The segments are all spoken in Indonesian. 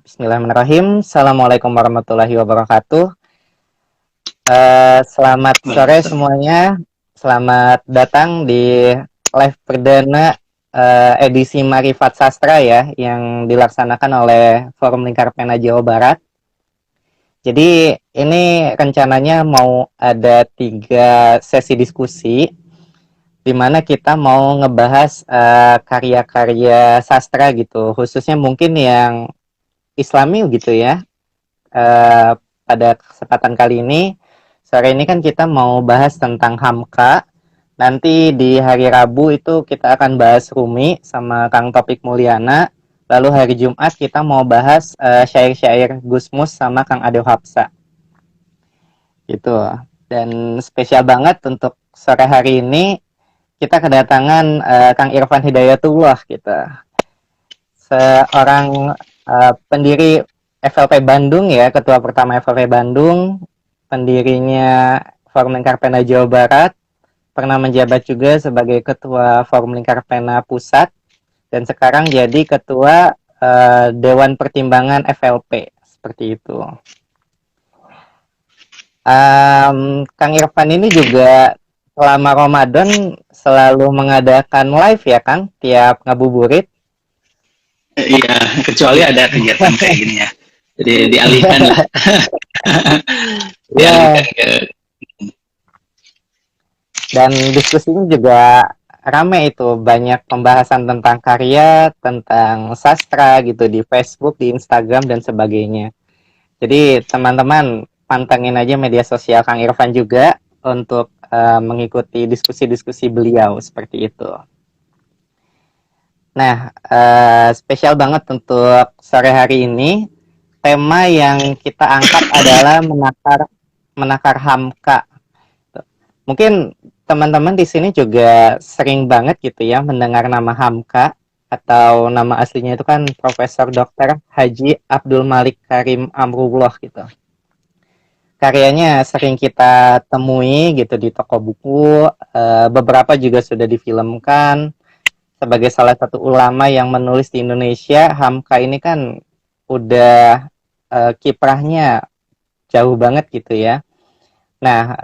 Bismillahirrahmanirrahim. Assalamualaikum warahmatullahi wabarakatuh. Selamat sore semuanya. Selamat datang di live perdana edisi Marifat Sastra ya, yang dilaksanakan oleh Forum Lingkar Pena Jawa Barat. Jadi ini rencananya mau ada 3 sesi diskusi, di mana kita mau ngebahas karya-karya sastra gitu, khususnya mungkin yang Islami gitu ya. Pada kesempatan kali ini, sore ini kan kita mau bahas tentang Hamka. Nanti di hari Rabu itu kita akan bahas Rumi sama Kang Topik Mulyana. Lalu hari Jumat kita mau bahas syair-syair Gusmus sama Kang Adel Hapsa. Gitu. Dan spesial banget untuk sore hari ini kita kedatangan Kang Irfan Hidayatullah gitu. Seorang pendiri FLP Bandung ya, ketua pertama FLP Bandung, pendirinya Forum Lingkar Pena Jawa Barat, pernah menjabat juga sebagai ketua Forum Lingkar Pena Pusat, dan sekarang jadi ketua Dewan Pertimbangan FLP, seperti itu. Kang Irfan ini juga selama Ramadan selalu mengadakan live ya Kang, tiap ngabuburit. Iya, kecuali ada kegiatan kayak gini ya. Jadi dialihkan lah. Dialihkan ke. Dan diskusinya juga rame itu, banyak pembahasan tentang karya, tentang sastra gitu di Facebook, di Instagram dan sebagainya. Jadi teman-teman pantengin aja media sosial Kang Irfan juga untuk mengikuti diskusi-diskusi beliau seperti itu. Nah, spesial banget untuk sore hari ini. Tema yang kita angkat adalah menakar Hamka. Mungkin teman-teman di sini juga sering banget gitu ya mendengar nama Hamka, atau nama aslinya itu kan Profesor Dr. Haji Abdul Malik Karim Amrullah gitu. Karyanya sering kita temui gitu di toko buku, beberapa juga sudah difilmkan. Sebagai salah satu ulama yang menulis di Indonesia, Hamka ini kan udah kiprahnya jauh banget gitu ya. Nah,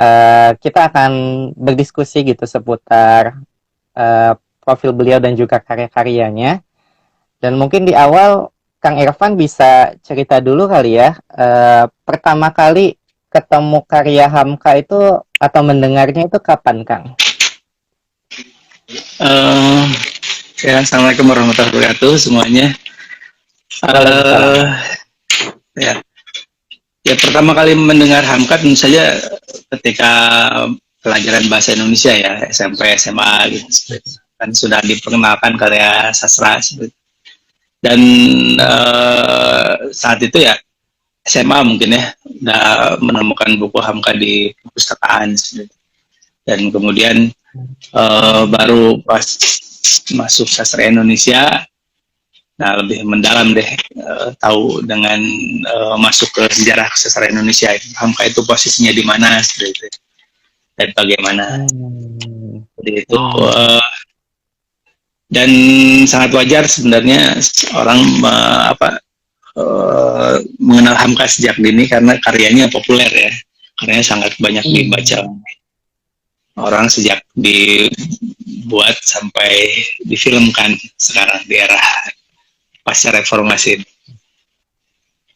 kita akan berdiskusi gitu seputar profil beliau dan juga karya-karyanya. Dan mungkin di awal Kang Irfan bisa cerita dulu kali ya, pertama kali ketemu karya Hamka itu atau mendengarnya itu kapan, Kang? Ya, assalamualaikum warahmatullahi wabarakatuh semuanya. Ya, pertama kali mendengar Hamka tentu saja ketika pelajaran bahasa Indonesia ya, SMP, SMA gitu. Kan sudah diperkenalkan karya sastra seperti. Dan saat itu ya SMA mungkin ya udah menemukan buku Hamka di perpustakaan seperti. Dan kemudian baru pas masuk sastra Indonesia, nah lebih mendalam deh tahu dengan masuk ke sejarah sastra Indonesia, Hamka itu posisinya di mana seperti itu dan bagaimana. Jadi itu dan sangat wajar sebenarnya orang mengenal Hamka sejak dini karena karyanya populer ya, karyanya sangat banyak dibaca orang sejak dibuat sampai difilmkan sekarang di era pasca reformasi.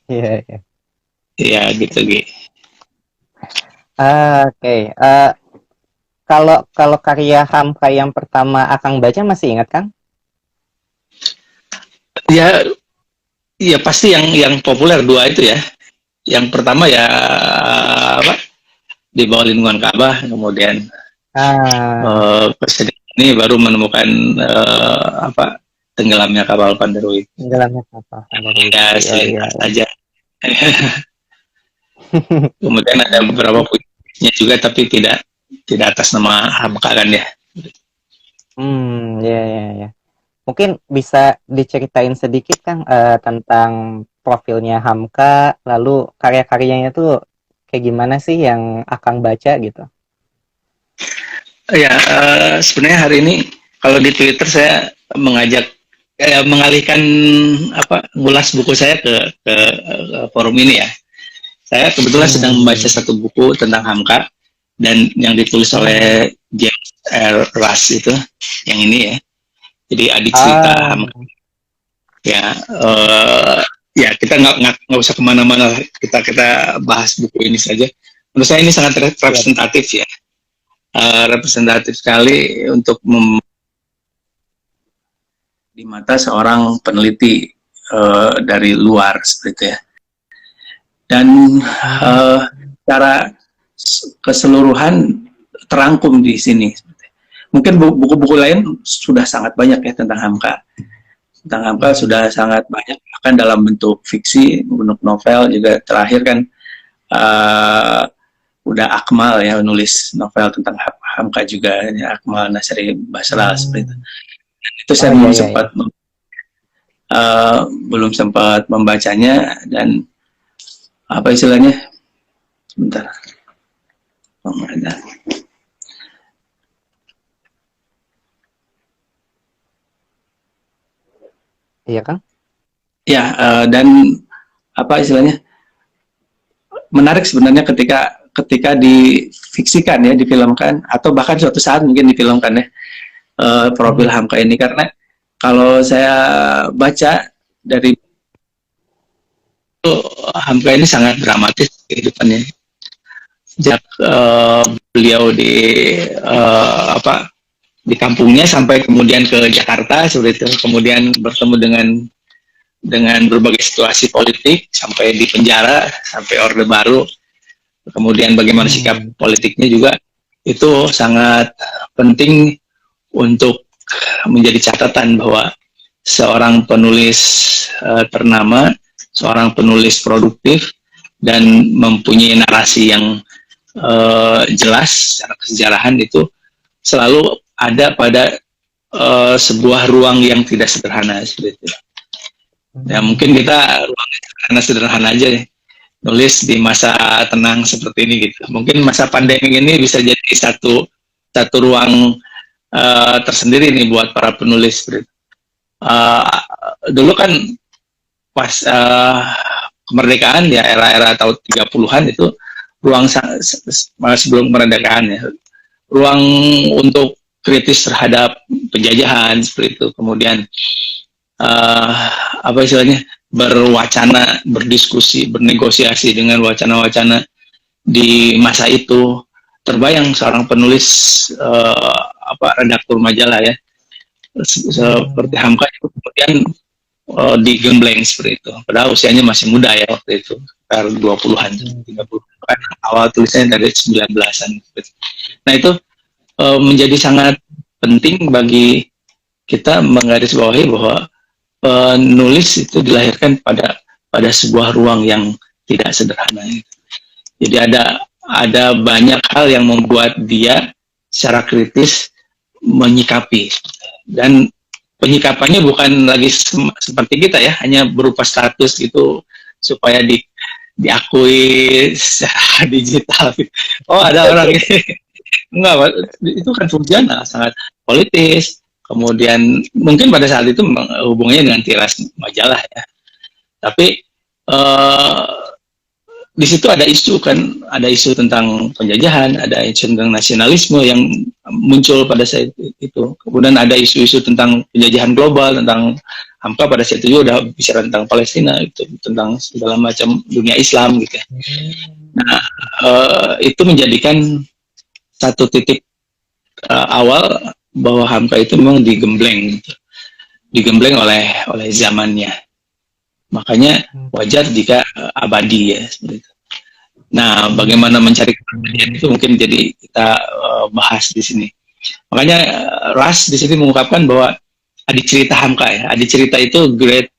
Iya, iya. Iya, gitu, Gi. Oke. Kalau karya Hamka yang pertama Akang baca masih ingat, Kang? Ya pasti yang populer dua itu ya. Yang pertama ya di bawah lindungan Ka'bah, kemudian Presiden ini baru menemukan tenggelamnya kapal Pandaru. Tenggelamnya kapal Pandaru. Ya, selintas saja. Kemudian ada beberapa puisinya juga, tapi tidak atas nama Hamka kan ya. Ya. Mungkin bisa diceritain sedikit Kang tentang profilnya Hamka, lalu karya-karyanya tuh kayak gimana sih yang Akang baca gitu? Ya, sebenarnya hari ini kalau di Twitter saya mengajak kayak mengalihkan ngulas buku saya ke forum ini ya. Saya kebetulan sedang membaca satu buku tentang Hamka dan yang ditulis oleh James R. Russ itu, yang ini ya. Jadi adik cerita Hamka. Ya, ya kita nggak usah kemana-mana, kita bahas buku ini saja. Menurut saya ini sangat representatif ya, representatif sekali untuk di mata seorang peneliti dari luar seperti itu ya. Dan secara keseluruhan terangkum di sini. Mungkin buku-buku lain sudah sangat banyak ya tentang Hamka. Tentang Hamka sudah sangat banyak, bahkan dalam bentuk fiksi, bentuk novel juga. Terakhir kan udah Akmal ya, nulis novel tentang Hamka juga, ya, Akmal Nasri Basral seperti itu. Dan itu saya belum sempat membacanya, dan apa istilahnya, sebentar, iya kan? Ya, dan apa istilahnya, menarik sebenarnya ketika difiksikan ya, difilmkan, atau bahkan suatu saat mungkin difilmkan ya, profil Hamka ini. Karena kalau saya baca dari Hamka ini sangat dramatis kehidupannya. Sejak beliau di kampungnya sampai kemudian ke Jakarta seperti itu, kemudian bertemu dengan berbagai situasi politik, sampai di penjara, sampai Orde Baru, kemudian bagaimana sikap politiknya juga, itu sangat penting untuk menjadi catatan bahwa seorang penulis ternama, seorang penulis produktif, dan mempunyai narasi yang jelas secara kesejarahan, itu selalu ada pada sebuah ruang yang tidak sederhana seperti itu. Ya mungkin kita ruang sederhana aja nih, nulis di masa tenang seperti ini gitu. Mungkin masa pandemi ini bisa jadi satu ruang tersendiri nih buat para penulis. Dulu kan pas kemerdekaan ya, era-era tahun 30-an itu, ruang sebelum kemerdekaan ya, ruang untuk kritis terhadap penjajahan seperti itu, kemudian apa istilahnya, berwacana, berdiskusi, bernegosiasi dengan wacana-wacana di masa itu. Terbayang seorang penulis redaktur majalah ya, seperti Hamka itu kemudian digembleng seperti itu. Padahal usianya masih muda ya waktu itu, sekitar 20-an, 30-an. Awal tulisannya dari 19-an. Nah itu menjadi sangat penting bagi kita menggarisbawahi bahwa penulis itu dilahirkan pada sebuah ruang yang tidak sederhana. Jadi ada banyak hal yang membuat dia secara kritis menyikapi, dan penyikapannya bukan lagi seperti kita ya, hanya berupa status gitu supaya diakui secara digital. Oh ada orang ini. Enggak, itu kan Furjana sangat politis. Kemudian mungkin pada saat itu hubungannya dengan tiras majalah ya. Tapi di situ ada isu kan, ada isu tentang penjajahan, ada isu tentang nasionalisme yang muncul pada saat itu. Kemudian ada isu-isu tentang penjajahan global, tentang Hamka pada saat itu udah bicara tentang Palestina, itu tentang segala macam dunia Islam gitu ya. Nah, itu menjadikan satu titik awal bahwa Hamka itu memang digembleng oleh zamannya. Makanya wajar jika abadi ya seperti itu. Nah, bagaimana mencari keabadian itu mungkin jadi kita bahas di sini. Makanya Russ di sini mengungkapkan bahwa adik cerita Hamka ya, adik cerita itu great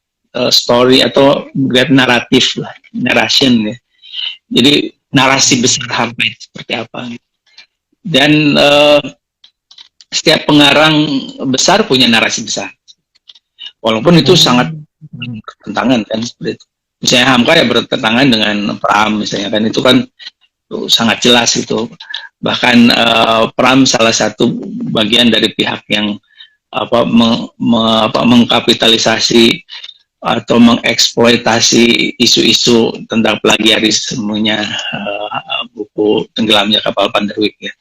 story atau great naratif lah, narration ya. Jadi narasi besar Hamka itu seperti apa? Dan setiap pengarang besar punya narasi besar, walaupun itu sangat bertentangan kan seperti itu. Misalnya Hamka ya bertentangan dengan Pram misalnya kan, itu kan sangat jelas itu. Bahkan Pram salah satu bagian dari pihak yang mengkapitalisasi atau mengeksploitasi isu-isu tentang plagiarismenya buku Tenggelamnya Kapal Panderwick ya.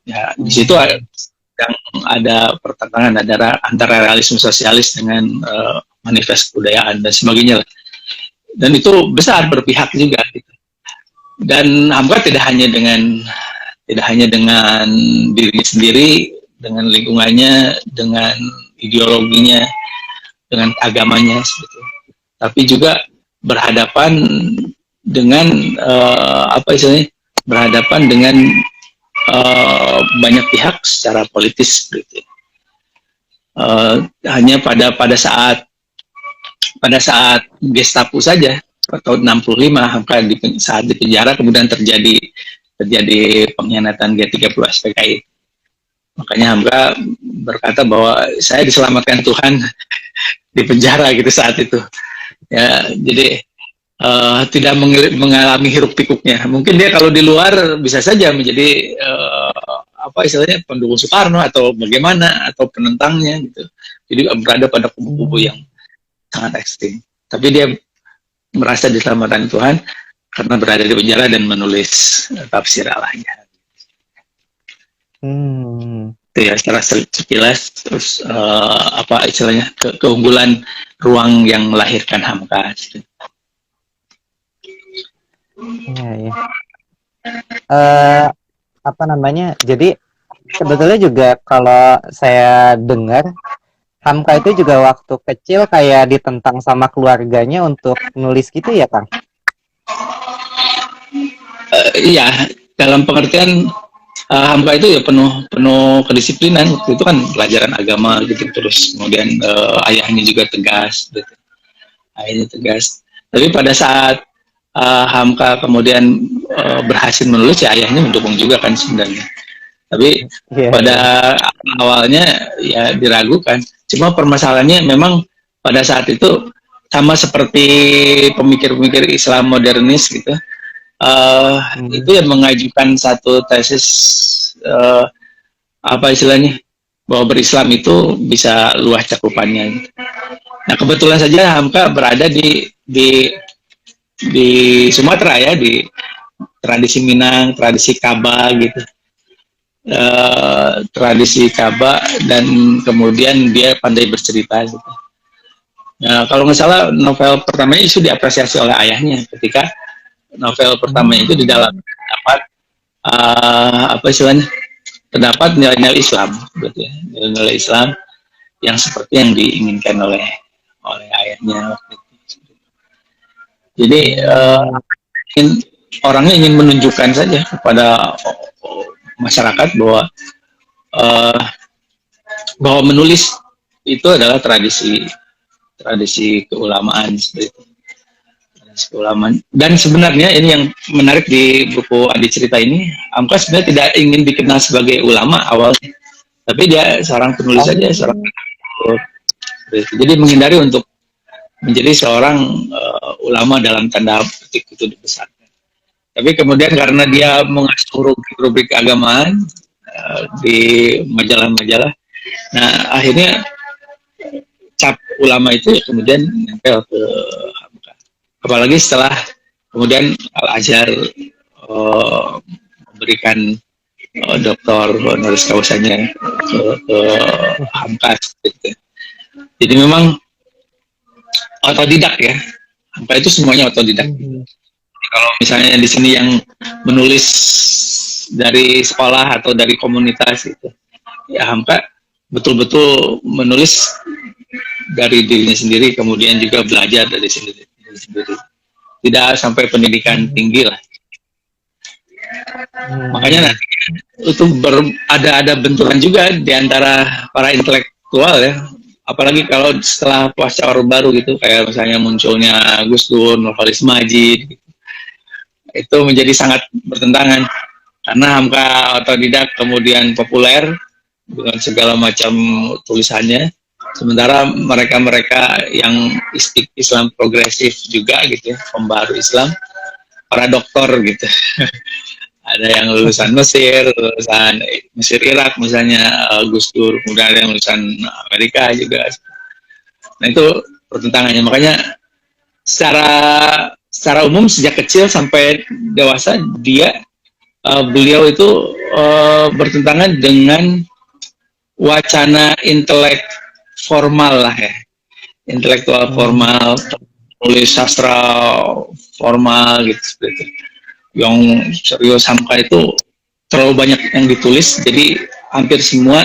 Ya, di situ ada pertentangan antara realisme sosialis dengan manifest kebudayaan dan sebagainya. Dan itu besar berpihak juga. Gitu. Dan Hamka tidak hanya dengan dirinya sendiri, dengan lingkungannya, dengan ideologinya, dengan agamanya, sebetulnya. Tapi juga berhadapan dengan berhadapan dengan banyak pihak secara politis, gitu. Hanya pada saat Gestapo saja tahun 65 Hamka saat di penjara kemudian terjadi pengkhianatan G30 SPKI. Makanya Hamka berkata bahwa saya diselamatkan Tuhan di penjara gitu saat itu. Ya, jadi tidak mengalami hiruk pikuknya. Mungkin dia kalau di luar bisa saja menjadi pendukung Soekarno atau bagaimana atau penentangnya gitu. Jadi berada pada kubu-kubu yang sangat ekstrim. Tapi dia merasa diselamatkan Tuhan karena berada di penjara dan menulis tafsir Allahnya. Itu ya secara sekilas. Terus keunggulan ruang yang melahirkan Hamka. Ya. Jadi sebetulnya juga kalau saya dengar Hamka itu juga waktu kecil kayak ditentang sama keluarganya untuk nulis gitu ya, Kang? Iya, dalam pengertian Hamka itu ya penuh kedisiplinan. Waktu itu kan pelajaran agama gitu, terus kemudian ayahnya juga tegas gitu. Ayahnya tegas. Tapi pada saat Hamka kemudian berhasil menulis, ya ayahnya mendukung juga kan sebenarnya. Tapi pada awalnya ya diragukan. Cuma permasalahannya memang pada saat itu sama seperti pemikir-pemikir Islam modernis gitu. Itu yang mengajukan satu tesis bahwa berislam itu bisa luas cakupannya. Gitu. Nah kebetulan saja Hamka berada di Sumatera ya, di tradisi Minang, tradisi Kaba gitu. Tradisi Kaba, dan kemudian dia pandai bercerita gitu. Nah, kalau nggak salah novel pertamanya itu diapresiasi oleh ayahnya ketika novel pertama itu di dalam terdapat nilai-nilai Islam, gitu ya. Nilai-nilai Islam yang seperti yang diinginkan oleh ayahnya waktu itu. Jadi orangnya ingin menunjukkan saja kepada masyarakat bahwa menulis itu adalah tradisi keulamaan seperti itu. Dan sebenarnya ini yang menarik di buku Adi Cerita ini, Hamka sebenarnya tidak ingin dikenal sebagai ulama awalnya, tapi dia seorang penulis saja, seorang jadi menghindari untuk menjadi seorang ulama dalam tanda petik itu dibesarkan. Tapi kemudian karena dia mengasuh rubrik keagamaan di majalah-majalah, nah akhirnya cap ulama itu kemudian nempel ke Hamka. Apalagi setelah kemudian Al-Azhar memberikan doktor honoris causanya ke Hamka. Gitu. Jadi memang otodidak ya. Hamka itu semuanya otodidak. Kalau misalnya di sini yang menulis dari sekolah atau dari komunitas itu, ya Hamka betul-betul menulis dari dirinya sendiri, kemudian juga belajar dari sendiri. Tidak sampai pendidikan tinggi lah. Makanya nanti itu ada benturan juga di antara para intelektual ya. Apalagi kalau setelah pasca Orde Baru gitu, kayak misalnya munculnya Gus Dur, Nurholis Majid, gitu. Itu menjadi sangat bertentangan karena Hamka otodidak kemudian populer dengan segala macam tulisannya, sementara mereka yang Islam progresif juga gitu ya, pembaru Islam, para doktor gitu. Ada yang lulusan Mesir, lulusan Mesir Irak misalnya, Gus Dur, kemudian ada yang lulusan Amerika juga. Nah itu pertentangannya. Makanya secara secara umum sejak kecil sampai dewasa beliau itu bertentangan dengan wacana intelek formal lah ya, intelektual formal, tulis sastra formal gitu seperti itu. Yang serius Hamka itu terlalu banyak yang ditulis, jadi hampir semua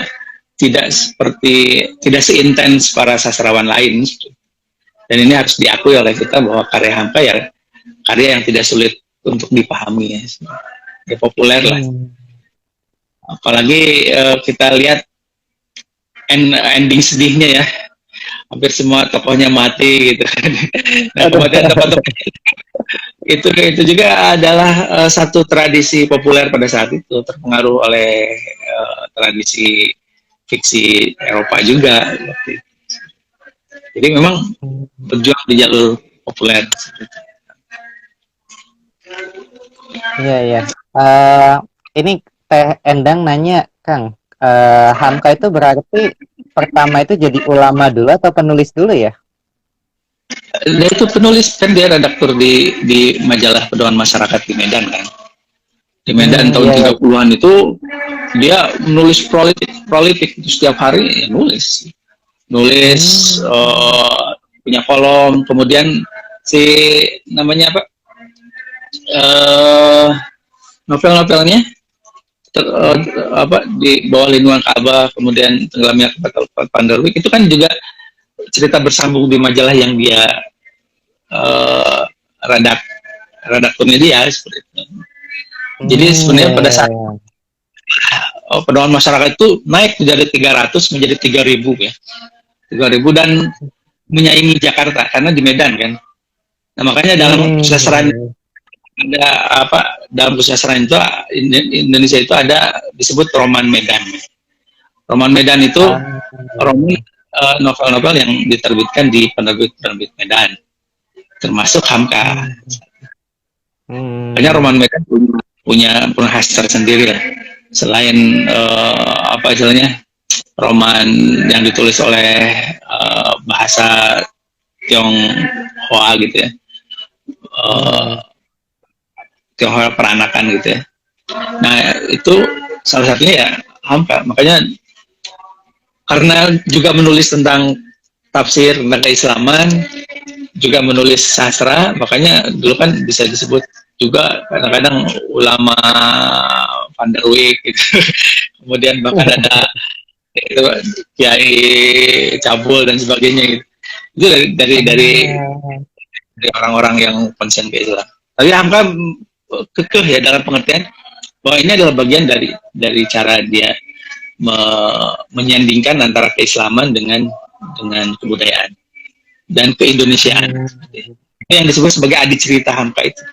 tidak seintens para sastrawan lain. Dan ini harus diakui oleh kita bahwa karya Hamka ya karya yang tidak sulit untuk dipahami ya, ya populer lah. Apalagi kita lihat ending sedihnya ya, hampir semua tokohnya mati gitu. Nah kematian tokoh-tokoh itu juga adalah satu tradisi populer pada saat itu, terpengaruh oleh tradisi fiksi Eropa juga. Jadi memang berjuang di jalur populer. Iya, iya. Ini Teh Endang nanya, Kang, Hamka itu berarti pertama itu jadi ulama dulu atau penulis dulu ya? Dia itu penulis, kan dia redaktur di majalah Pedoman Masyarakat di Medan kan. Di Medan tahun 30-an itu dia menulis politik itu setiap hari ya nulis punya kolom, kemudian si namanya apa novel-novelnya di bawah lindungan Ka'bah, kemudian tenggelamnya kapal Pandarwik itu kan juga cerita bersambung di majalah yang dia redakturnya dia seperti itu. Jadi sebenarnya pada saat Pedoman Masyarakat itu naik dari 300 menjadi 3.000 ya, 3.000 dan menyaingi Jakarta karena di Medan kan. Nah makanya dalam kesusastraan dalam kesusastraan itu Indonesia itu ada disebut roman Medan. Roman Medan itu roman novel-novel yang diterbitkan di penerbit Medan, termasuk Hamka. Makanya roman Medan punya khas tersendiri lah. Selain apa istilahnya roman yang ditulis oleh bahasa Tionghoa gitu ya, Tionghoa peranakan gitu ya. Nah itu salah satunya ya Hamka. Makanya karena juga menulis tentang tafsir tentang keislaman, juga menulis sastra, makanya dulu kan bisa disebut juga kadang-kadang ulama Pandarwik gitu. Kemudian bahkan ada itu Kiai Cabul dan sebagainya gitu. Itu dari orang-orang yang konsen ke Islam. Tapi Hamka kekeh ya dalam pengertian bahwa ini adalah bagian dari cara dia menyandingkan antara keislaman dengan kebudayaan dan keindonesiaan. Ini yang disebut sebagai adi cerita Hamka itu.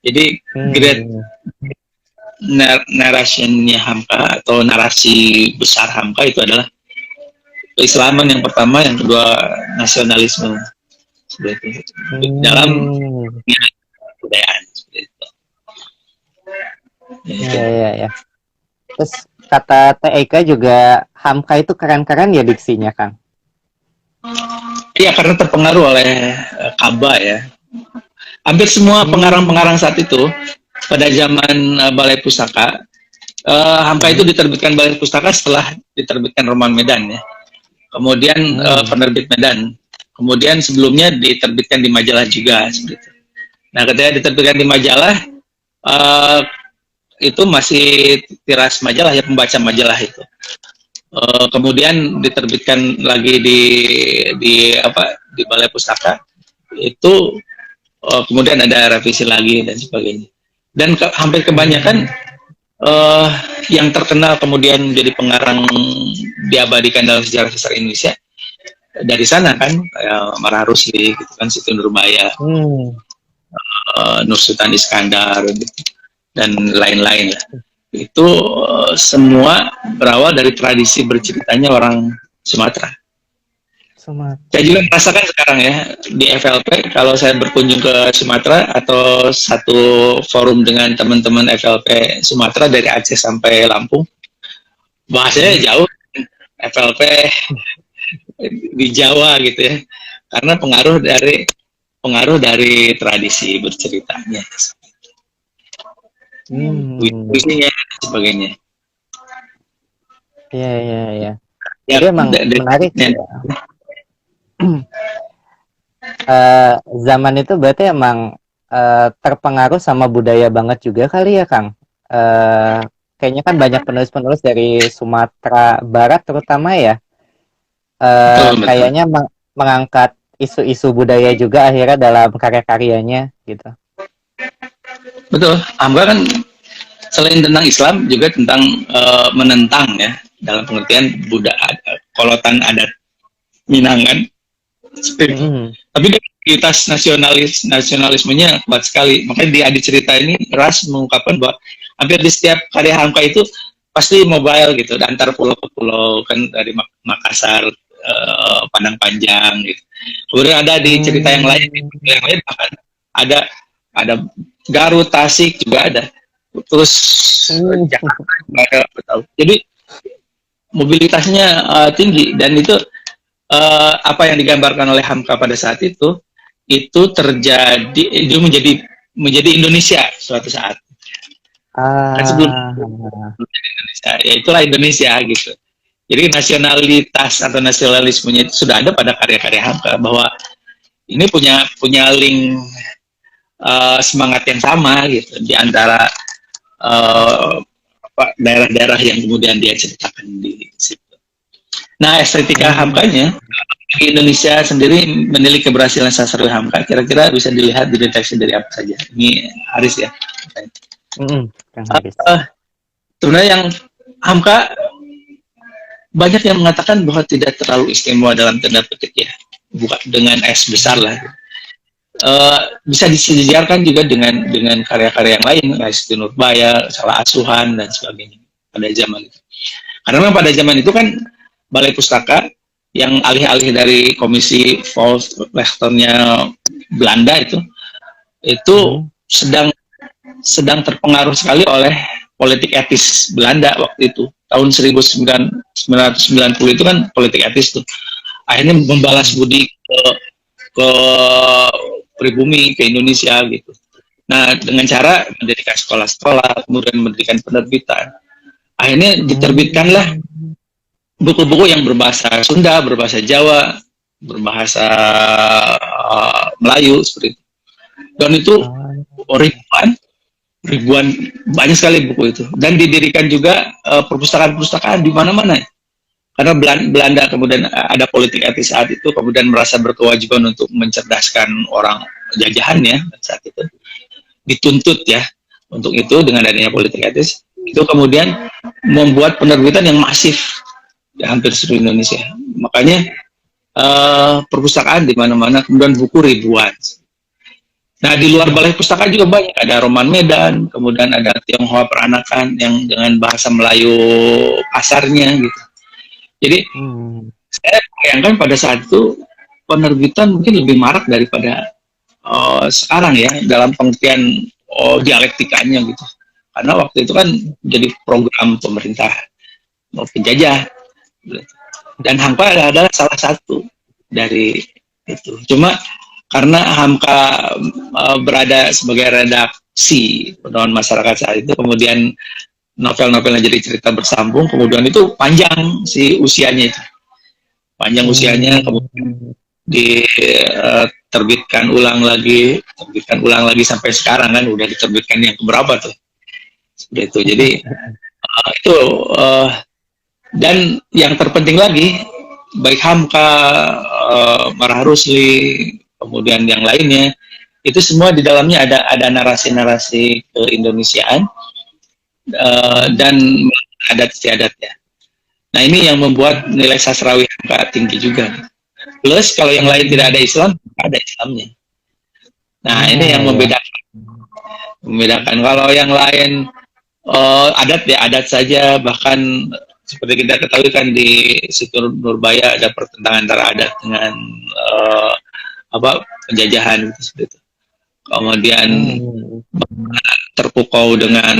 Jadi great narasinya Hamka atau narasi besar Hamka itu adalah keislaman yang pertama, yang kedua nasionalisme seperti itu. Dalam kebudayaan seperti itu. Ya. Terus kata TEK juga Hamka itu keren-keren ya diksinya, Kang. Iya, karena terpengaruh oleh Ka'bah ya. Hampir semua pengarang-pengarang saat itu pada zaman Balai Pustaka, Hamka itu diterbitkan Balai Pustaka setelah diterbitkan roman Medan ya. Kemudian penerbit Medan. Kemudian sebelumnya diterbitkan di majalah juga seperti itu. Nah, ketika diterbitkan di majalah itu masih tiras majalah ya, pembaca majalah itu. Kemudian diterbitkan lagi di Balai Pustaka itu, kemudian ada revisi lagi dan sebagainya. Dan hampir kebanyakan yang terkenal kemudian menjadi pengarang diabadikan dalam sejarah sastra Indonesia dari sana kan, Marah Rusli gitu kan, Siti Nurbaya, Nur Sultan Iskandar dan lain-lain lah. Itu semua berawal dari tradisi berceritanya orang Sumatera. Sumatera. Saya juga merasakan sekarang ya di FLP kalau saya berkunjung ke Sumatera atau satu forum dengan teman-teman FLP Sumatera dari Aceh sampai Lampung, bahasanya Hmm. jauh FLP di Jawa gitu ya. Karena pengaruh dari tradisi berceritanya, Hmm. puisinya dan sebagainya. Iya, iya, iya. Ya, Jadi emang menarik ya, ya. Zaman itu berarti emang terpengaruh sama budaya banget juga kali ya, Kang. Eh, Kayaknya kan banyak penulis-penulis dari Sumatera Barat terutama ya, betul betul. kayaknya mengangkat isu-isu budaya juga akhirnya dalam karya-karyanya gitu. Betul. Hamba kan selain tentang Islam juga tentang menentang ya dalam pengertian budaya kolotan adat Minang kan. Mm-mm. Tapi dia identitas nasionalismenya kuat sekali. Makanya di Adi Cerita ini Ras mengungkapkan bahwa hampir di setiap karya Hamka itu pasti mobile gitu, antar pulau ke pulau kan dari Makassar, Padang Panjang gitu. Kemudian ada di cerita Hmm. yang lain bahkan ada ada Garut, Tasik juga ada. Terus Hmm. Jakarta juga ada, betul. Jadi mobilitasnya tinggi dan itu apa yang digambarkan oleh Hamka pada saat itu terjadi itu menjadi Indonesia suatu saat kan sebelum Ah. Indonesia ya itulah Indonesia gitu. Jadi nasionalitas atau nasionalismenya itu sudah ada pada karya-karya Hamka bahwa ini punya link semangat yang sama gitu di antara uh, daerah-daerah yang kemudian dia ceritakan di situ. Nah, estetika Hmm. Hamkanya di Indonesia sendiri menilik keberhasilan sastra Hamka, kira-kira bisa dilihat dideteksi dari apa saja. Ini Haris ya. Mm-mm, Kang Haris. Uh, Sebenarnya yang Hamka banyak yang mengatakan bahwa tidak terlalu istimewa dalam tanda petik ya, bukan dengan S besar lah. Bisa disejarkan juga dengan karya-karya yang lain, Lesti Nurbaya, Salah Asuhan dan sebagainya pada zaman itu. Karena memang pada zaman itu kan Balai Pustaka yang alih-alih dari Komisi Volkswagennya Belanda itu Hmm. sedang sedang terpengaruh sekali oleh politik etis Belanda waktu itu. Tahun 1990 itu kan politik etis tuh. Akhirnya membalas Hmm. budi ke pribumi, ke Indonesia gitu. Nah, dengan cara mendirikan sekolah-sekolah, kemudian mendirikan penerbitan. Akhirnya diterbitkanlah Hmm. buku-buku yang berbahasa Sunda, berbahasa Jawa, berbahasa Melayu seperti itu. Dan itu Ah. ribuan, ribuan banyak sekali buku itu. Dan didirikan juga perpustakaan-perpustakaan di mana-mana. Karena Belanda kemudian ada politik etis saat itu, kemudian merasa berkewajiban untuk mencerdaskan orang jajahannya saat itu. Dituntut ya untuk itu dengan adanya politik etis. Itu kemudian membuat penerbitan yang masif di hampir seluruh Indonesia. Makanya perpustakaan di mana-mana, kemudian buku ribuan. Nah, di luar Hmm. balai pustaka juga banyak. Ada Roman Medan, kemudian ada Tionghoa Peranakan yang dengan bahasa Melayu pasarnya gitu. Jadi, Hmm. saya bayangkan pada saat itu penerbitan mungkin lebih marak daripada sekarang ya, dalam pengertian dialektikanya gitu. Karena waktu itu kan jadi program pemerintah mau penjajah. Dan Hamka adalah salah satu dari itu. Cuma karena Hamka berada sebagai redaksi pedoman masyarakat saat itu, kemudian novel-novelnya jadi cerita bersambung, kemudian itu panjang si usianya itu, panjang usianya, kemudian Hmm. terbitkan ulang lagi sampai sekarang kan udah diterbitkan yang keberapa tuh, seperti itu. Jadi itu dan yang terpenting lagi baik Hamka, Marah Rusli, kemudian yang lainnya, itu semua di dalamnya ada narasi-narasi keindonesiaan Hmm. dan adat istiadatnya. Nah ini yang membuat nilai sastrawi Hamka tinggi juga. Plus kalau yang lain tidak ada Hmm. Islam, ada Islamnya. Nah ini Nah, yang ya. membedakan. Kalau yang lain adat ya adat saja, bahkan seperti kita ketahui kan di situ Nurbaya ada pertentangan antara adat dengan penjajahan gitu, seperti itu. Kemudian terpukau dengan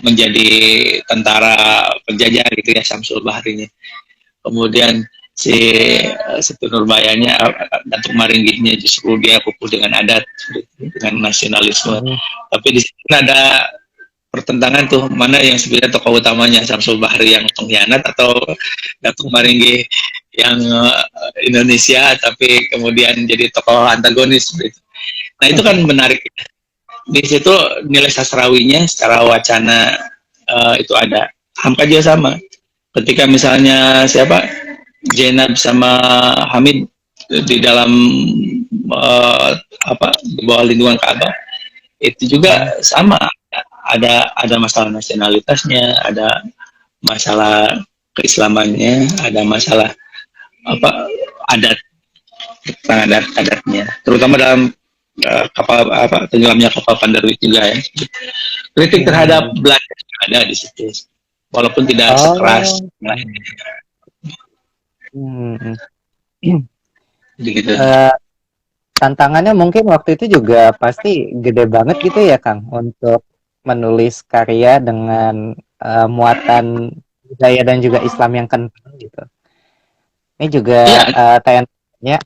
menjadi tentara penjajah gitu ya, Syamsul Bahrinya. Kemudian si Situ Nurbayanya, Datuk Maringgihnya justru dia kukuh dengan adat, dengan nasionalisme. Tapi di sini ada pertentangan tuh, mana yang sebenarnya tokoh utamanya, Syamsul Bahri yang pengkhianat atau Datuk Maringgih yang Indonesia tapi kemudian jadi tokoh antagonis gitu. Nah itu kan menarik. Di situ nilai sastrawinya secara wacana itu ada. Hamka juga sama. Ketika misalnya siapa Zainab sama Hamid di dalam di bawah lindungan Ka'bah, itu juga sama. Ada masalah nasionalitasnya, ada masalah keislamannya, ada masalah adatnya, terutama dalam kapal tenggelamnya kapal Pandarwit juga ya. Kritik terhadap Belanda ada di situ, walaupun tidak sekeras gitu. Tantangannya mungkin waktu itu juga pasti gede banget gitu ya Kang, untuk menulis karya dengan muatan budaya dan juga Islam yang kental gitu. Ini juga tanya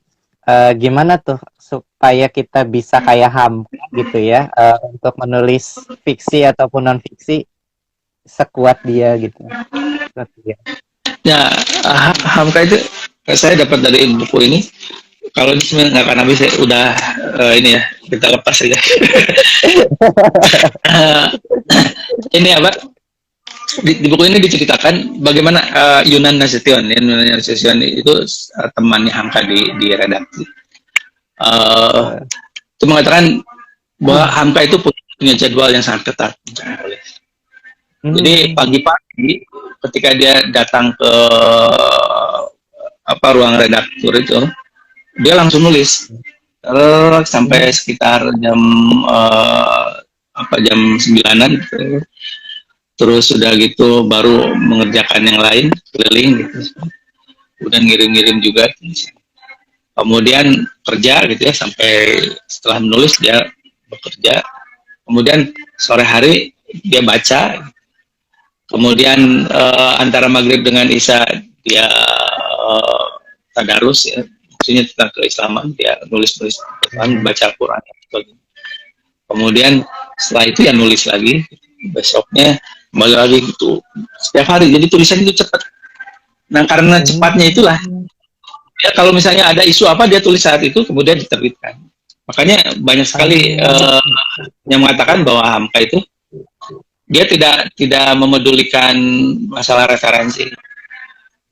gimana tuh supaya kita bisa kayak Hamka gitu ya, untuk menulis fiksi ataupun non fiksi sekuat dia gitu. Ya, Hamka itu saya dapat dari buku ini. Kalau ini sebenarnya nggak akan habis, saya udah ini ya, kita lepas saja. Ini apa? Di buku ini diceritakan bagaimana Yunan Nasution itu temannya Hamka di redaksi. Itu mengatakan bahwa Hamka itu punya jadwal yang sangat ketat. Jadi pagi-pagi ketika dia datang ke ruang redaktur itu, dia langsung nulis sampai sekitar jam 9-an gitu. Terus sudah gitu baru mengerjakan yang lain, keliling gitu, kemudian ngirim-ngirim juga, kemudian kerja gitu ya, sampai setelah menulis dia bekerja, kemudian sore hari dia baca, kemudian antara maghrib dengan isya dia tadarus ya, maksudnya tentang keislaman, dia nulis baca Quran, kemudian setelah itu ya nulis lagi, besoknya kembali lagi gitu setiap hari. Jadi tulisan itu cepat. Nah karena cepatnya itulah ya, kalau misalnya ada isu apa dia tulis saat itu kemudian diterbitkan. Makanya banyak sekali yang mengatakan bahwa Hamka itu dia tidak memedulikan masalah referensi.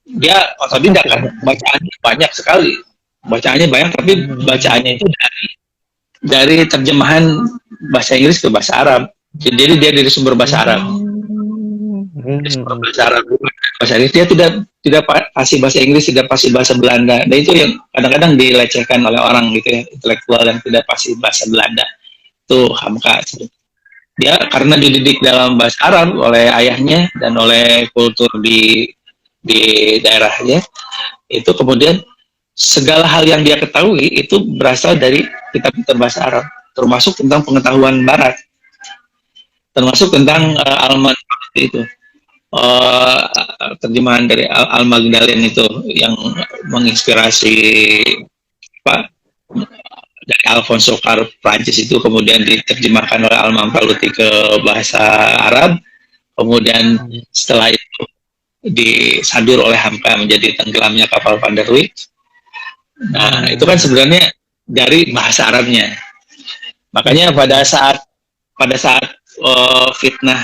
Dia otodidak kan, bacaannya banyak sekali, tapi bacaannya itu dari terjemahan bahasa Inggris ke bahasa Arab. Jadi dia dari sumber bahasa Arab. Bahasa Inggris dia tidak fasih bahasa Inggris, tidak fasih bahasa Belanda. Dan itu yang kadang-kadang dilecehkan oleh orang gitu ya, intelektual yang tidak fasih bahasa Belanda. Itu Hamka. Dia karena dididik dalam bahasa Arab oleh ayahnya dan oleh kultur di daerahnya, itu kemudian segala hal yang dia ketahui itu berasal dari kitab-kitab bahasa Arab, termasuk tentang pengetahuan Barat, termasuk tentang Al-Magdalene itu. Terjemahan dari Al-Magdalene itu yang menginspirasi dari Alfonso Carr Prancis itu, kemudian diterjemahkan oleh Al-Manfaluti ke bahasa Arab, kemudian setelah itu disadur oleh Hamka menjadi tenggelamnya kapal Pandarwit. Nah itu kan sebenarnya dari bahasa Arabnya. Makanya pada saat fitnah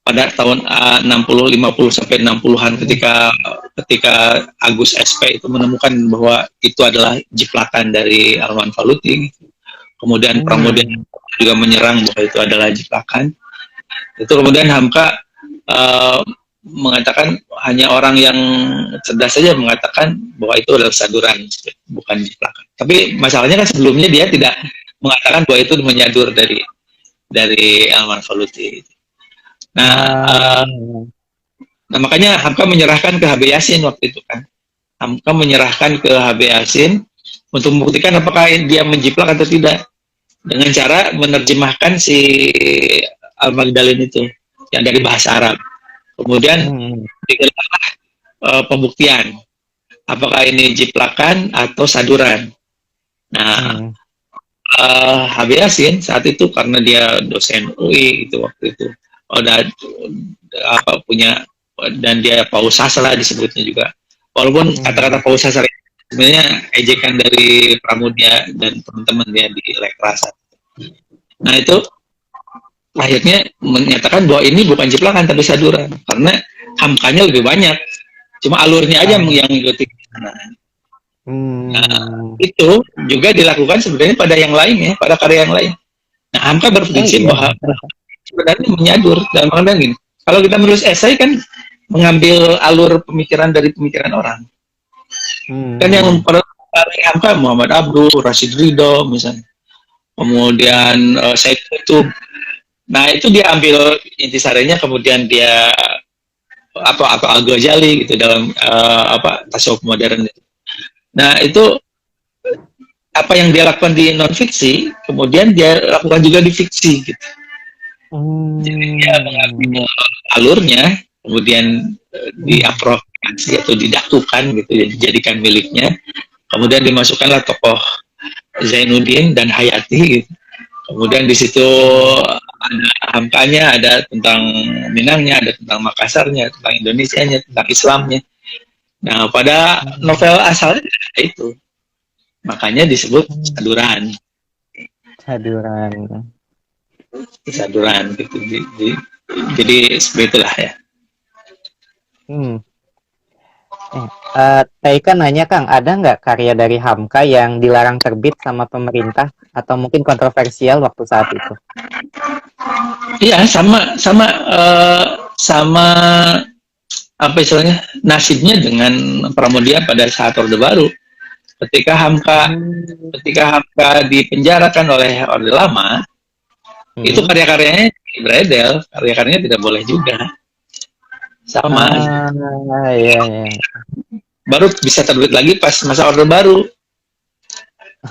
pada tahun 60, 50 sampai 60-an ketika Agus SP itu menemukan bahwa itu adalah jiplakan dari Al-Manfaluti. Kemudian Pramudia juga menyerang bahwa itu adalah jiplakan. Itu kemudian Hamka mengatakan, hanya orang yang cerdas saja mengatakan bahwa itu adalah saduran, bukan jiplakan. Tapi masalahnya kan sebelumnya dia tidak mengatakan bahwa itu menyadur dari Al-Manfaluti. Nah, Ah, nah makanya Hamka menyerahkan ke HB Yasin waktu itu kan. Hamka menyerahkan ke HB Yasin untuk membuktikan apakah dia menjiplak atau tidak dengan cara menerjemahkan si Al-Magdalene itu yang dari bahasa Arab. Kemudian hmm, digelar pembuktian apakah ini jiplakan atau saduran. Nah, hmm, HB Yasin saat itu karena dia dosen UI itu waktu itu udah apa punya dan dia paus sastra disebutnya juga. Walaupun kata-kata hmm, paus sastra sebenarnya ejekan dari Pramudia dan teman-teman dia di Lekrasa. Nah itu akhirnya menyatakan bahwa ini bukan jiplakan tapi saduran karena hamkanya lebih banyak. Cuma alurnya aja ah, yang ngikutin. Nah, hmm. itu juga dilakukan sebenarnya pada yang lain ya, pada karya yang lain. Nah, Hamka Oh berprinsip iya. bahwa sebenarnya menyadur dalam pandang gini. Kalau kita menulis esai kan mengambil alur pemikiran dari pemikiran orang. Kan yang Hmm, paling Hamka Muhammad Abdul, Rashid Ridho misalnya. Kemudian Said Kutub. Nah, itu dia ambil intisarinya kemudian dia atau Al Ghazali gitu dalam apa tasawuf modern. Nah, itu apa yang dia lakukan di non fiksi, kemudian dia lakukan juga di fiksi gitu. Jadi dia hmm, mengambil alurnya, kemudian diapropriasi atau didakukan gitu, dijadikan miliknya. Kemudian dimasukkanlah tokoh Zainuddin dan Hayati. Gitu. Kemudian di situ hmm, ada hamkanya, ada tentang Minangnya, ada tentang Makassarnya, tentang Indonesianya, tentang Islamnya. Nah, pada hmm, novel asalnya itu, makanya disebut hmm. saduran, Saduran. saduran gitu. Jadi seperti itulah ya. Hmm. Taika nanya Kang, ada nggak karya dari Hamka yang dilarang terbit sama pemerintah atau mungkin kontroversial waktu saat itu? Iya, sama sama sama apa istilahnya nasibnya dengan Pramudia pada saat Orde Baru. Ketika Hamka Hmm. ketika Hamka dipenjarakan oleh Orde Lama, itu Hmm. karya-karyanya beredel, karya-karyanya tidak boleh juga. Sama. Ah, iya, iya. Baru bisa terbit lagi pas masa Orde Baru.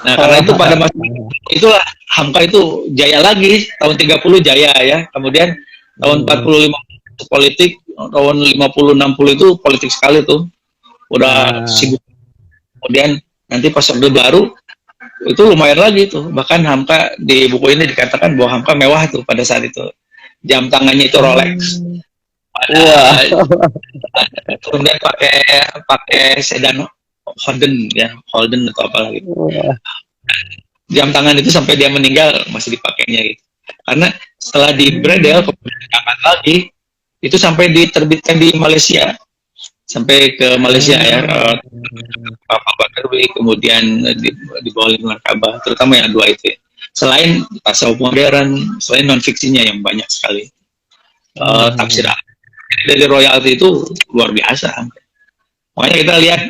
Nah, karena itu pada masa Oh. itulah Hamka itu jaya lagi, tahun 30 jaya ya. Kemudian tahun Hmm. 45 politik, tahun 50 60 itu politik sekali tuh. Udah Ah. sibuk. Kemudian nanti pas Orde Baru itu lumayan lagi tuh. Bahkan Hamka di buku ini dikatakan bahwa Hamka mewah tuh pada saat itu. Jam tangannya itu Rolex. Hmm. Wah. Ada kemudian pakai pakai sedan Holden ya, Holden atau apa lagi. Wah. Jam tangan itu sampai dia meninggal masih dipakainya gitu. Karena setelah di Bredel Hmm. kemudian diangkat lagi itu sampai diterbitkan di Malaysia, sampai ke Malaysia ya Hmm. Papa Bakarwi, kemudian di bawah lingkungan Ka'bah, terutama yang dua itu ya. Selain tasawuf modern, selain non fiksinya yang banyak sekali. Tafsir Hmm. dari royalti itu luar biasa. Makanya kita lihat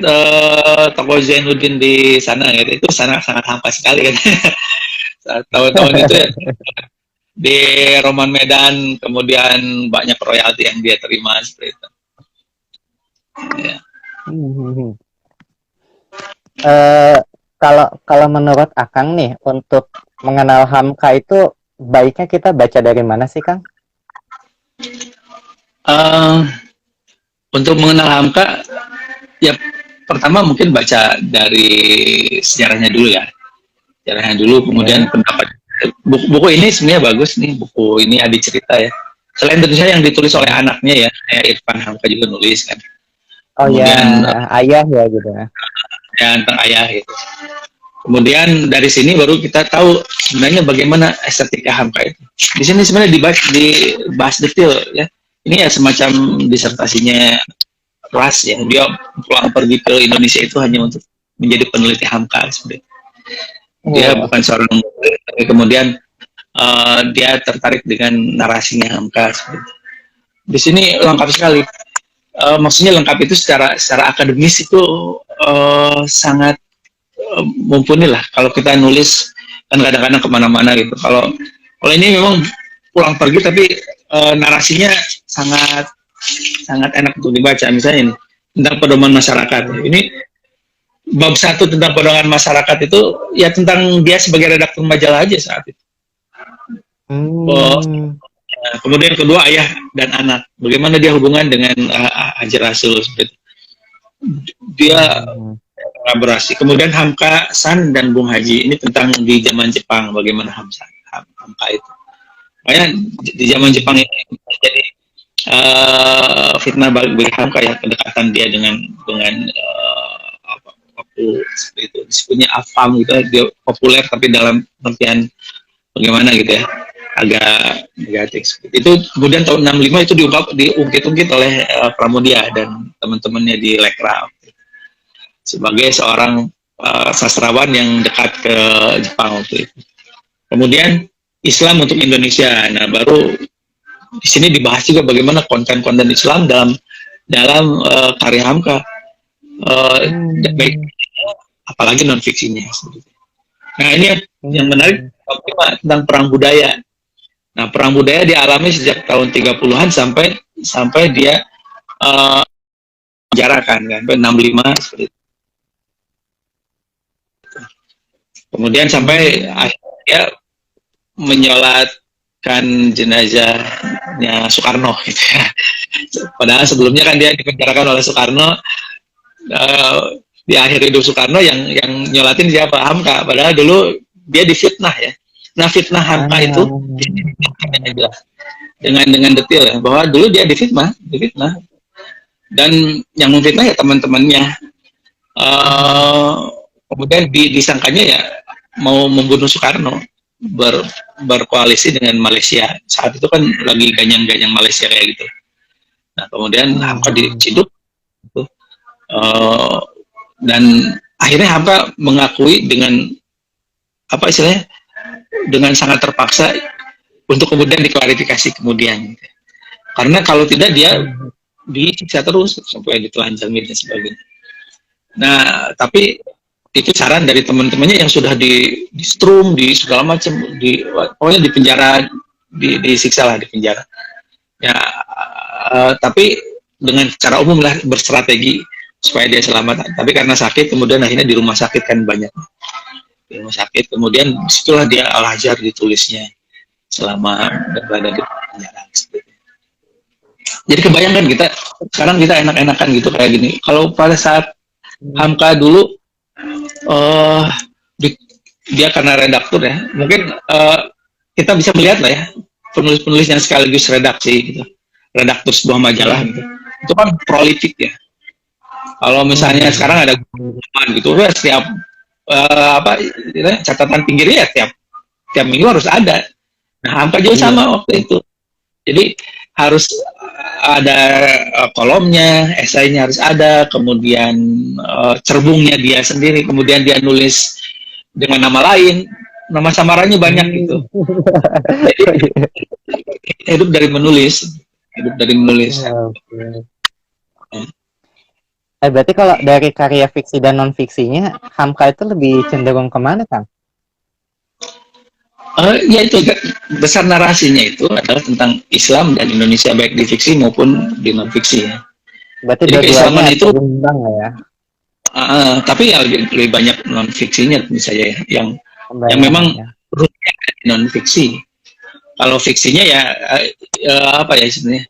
tokoh Zainuddin di sana gitu, itu sangat sangat hampa sekali kan. Tahun-tahun itu ya, di Roman Medan kemudian banyak royalti yang dia terima seperti itu. Ya. Hmm. Eh, kalau kalau menurut Akang nih, untuk mengenal Hamka itu baiknya kita baca dari mana sih, Kang? Uh, untuk mengenal Hamka, ya pertama mungkin baca dari sejarahnya dulu ya. Sejarahnya dulu, kemudian Ya. pendapat. Buku ini sebenarnya bagus nih, buku ini ada cerita ya. Selain tentu saja yang ditulis oleh Hmm. anaknya ya, kayak Irfan Hamka juga nulis kan. Oh ya, Kemudian ayah ya gitu ya. ya, tentang ayah gitu. Kemudian dari sini baru kita tahu sebenarnya bagaimana estetika Hamka itu. Di sini sebenarnya dibahas detail ya. Ini ya semacam disertasinya Ras ya. Dia pulang pergi ke Indonesia itu hanya untuk menjadi peneliti Hamka sebenarnya. Dia Wah. bukan seorang murid, tapi kemudian dia tertarik dengan narasinya Hamka seperti. Di sini lengkap sekali. Maksudnya lengkap itu secara akademis itu sangat mumpuni lah. Kalau kita nulis kan kadang-kadang kemana-mana gitu. Kalau kalau ini memang pulang pergi tapi narasinya sangat sangat enak untuk dibaca. Misalnya ini tentang pedoman masyarakat. Ini bab 1 tentang pedoman masyarakat itu ya tentang dia sebagai redaktur majalah aja saat itu. Oh, kemudian kedua, ayah dan anak. Bagaimana dia hubungan dengan Haji Rasul seperti itu. Dia kolaborasi. Kemudian Hamka San dan Bung Haji ini tentang di zaman Jepang, bagaimana Hamka itu. Makanya di zaman Jepang ini jadi fitnah bagi Hamka ya, kedekatan dia dengan waktu seperti itu disebutnya afam gitu, dia populer tapi dalam pengertian bagaimana gitu ya, agak negatif. Itu kemudian tahun 65 itu diungkit-ungkit oleh Pramudia dan teman-temannya di Lekra sebagai seorang sastrawan yang dekat ke Jepang waktu itu. Kemudian Islam untuk Indonesia. Nah, baru di sini dibahas juga bagaimana konten-konten Islam dalam karya Hamka. Baik, apalagi non fiksinya. Nah, ini yang menarik tentang perang budaya. Nah, perang budaya dialami sejak tahun 30-an sampai dia penjarakan kan, sampai 65 seperti itu. Kemudian sampai akhirnya menyolatkan jenazahnya Soekarno gitu ya. Padahal sebelumnya kan dia dipenjarakan oleh Soekarno, di akhir hidup Soekarno yang nyolatin siapa? Hamka. Padahal dulu dia difitnah ya. Nah, fitnah Hamka itu dengan detail ya, bahwa dulu dia difitnah. Dan yang memfitnah ya teman-temannya. Kemudian disangkanya ya mau membunuh Soekarno, berkoalisi dengan Malaysia. Saat itu kan lagi ganyang-ganyang Malaysia kayak gitu. Nah, kemudian Hamka diciduk, dan akhirnya Hamka mengakui dengan apa istilahnya, dengan sangat terpaksa untuk kemudian diklarifikasi kemudian. Karena kalau tidak dia disiksa terus sampai ditelanjangi dan sebagainya. Nah, tapi itu saran dari teman-temannya yang sudah di strum, di segala macam, pokoknya di penjara, disiksa lah di penjara. Ya, tapi dengan cara umum lah berstrategi supaya dia selamat. Tapi karena sakit, kemudian akhirnya di rumah sakit kan banyak. Di rumah sakit, kemudian disitulah dia Al-Azhar ditulisnya selama berada di penjara. Jadi kebayangkan sekarang kita enak-enakan gitu kayak gini. Kalau pada saat Hamka dulu, dia karena redaktur ya, mungkin kita bisa melihat lah ya, penulis-penulis yang sekaligus redaksi gitu, redaktur sebuah majalah gitu, itu kan prolific ya. Kalau misalnya sekarang ada gitu, ya setiap catatan pinggirnya ya tiap minggu harus ada. Nah, Hamka juga sama waktu itu. Jadi harus ada kolomnya, esainya harus ada, kemudian cerbungnya dia sendiri, kemudian dia nulis dengan nama lain, nama samarannya banyak gitu. Jadi, hidup dari menulis. Berarti kalau dari karya fiksi dan non fiksinya, Hamka itu lebih cenderung kemana, Kang? Ya itu besar narasinya itu adalah tentang Islam dan Indonesia, baik di fiksi maupun di non fiksi ya. Berarti jadi keislaman itu ya. Tapi ya lebih banyak non fiksinya misalnya yang memang rutnya non fiksi. Kalau fiksinya ya apa ya sebenarnya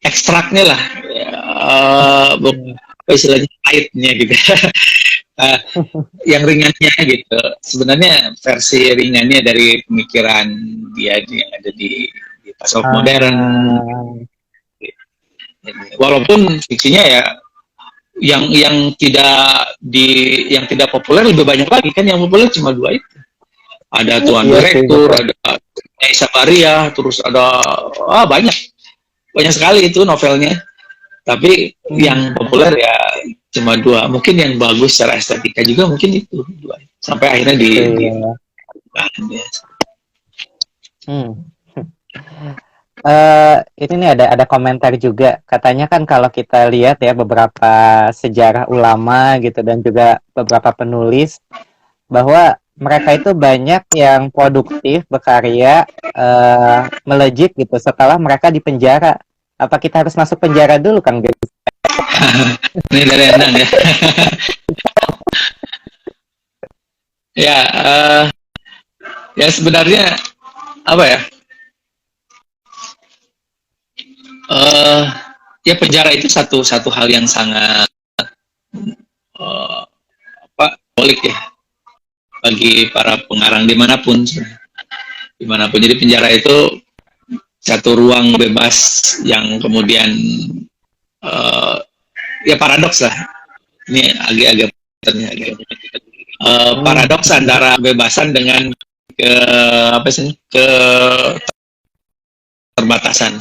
ekstraknya lah, apa istilahnya pahitnya gitu. Yang ringannya gitu. Sebenarnya versi ringannya dari pemikiran dia yang ada di tasawuf modern. Walaupun fiksinya ya yang tidak populer lebih banyak lagi kan, yang populer cuma 2 itu. Ada Tuan Direktur, ada Isa Baria, terus ada banyak sekali itu novelnya. Tapi yang populer ya cuma 2. Mungkin yang bagus secara estetika juga mungkin itu 2. Sampai akhirnya ini nih ada komentar juga, katanya kan kalau kita lihat ya beberapa sejarah ulama gitu dan juga beberapa penulis, bahwa mereka itu banyak yang produktif, berkarya, melejit gitu setelah mereka di penjara. Apa kita harus masuk penjara dulu, Kang Dev? Ini dari Endang ya. Ya, ya sebenarnya apa ya? eh Ya penjara itu satu satu hal yang sangat eh, apa polik ya bagi para pengarang dimanapun dimanapun. Jadi penjara itu satu ruang bebas yang kemudian eh, ya paradoks lah. Ini agak-agak paradoks antara kebebasan dengan ke apa sih keterbatasan.